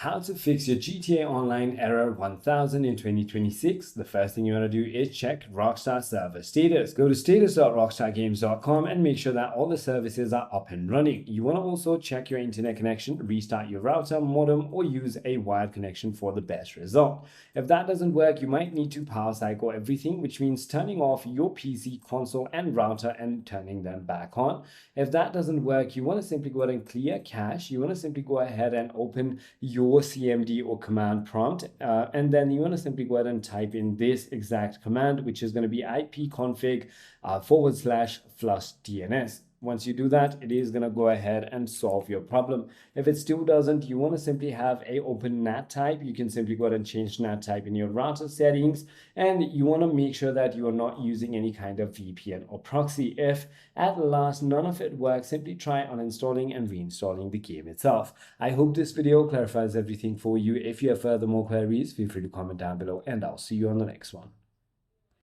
How to fix your GTA Online error 1000 in 2026. The first thing you want to do is check Rockstar server status. Go to status.rockstargames.com and make sure that all the services are up and running. You want to also check your internet connection, restart your router, modem, or use a wired connection for the best result. If that doesn't work, you might need to power cycle everything, which means turning off your PC, console, and router and turning them back on. If that doesn't work, you want to simply go ahead and clear cache. You want to simply go ahead and open your CMD or command prompt, and then you want to simply go ahead and type in this exact command, which is going to be ipconfig /flush DNS. Once you do that, it is going to go ahead and solve your problem. If it still doesn't, you want to simply have a open NAT type. You can simply go ahead and change NAT type in your router settings, and you want to make sure that you are not using any kind of VPN or proxy. If at last none of it works, simply try uninstalling and reinstalling the game itself. I hope this video clarifies everything for you. If you have further more queries, feel free to comment down below, and I'll see you on the next one.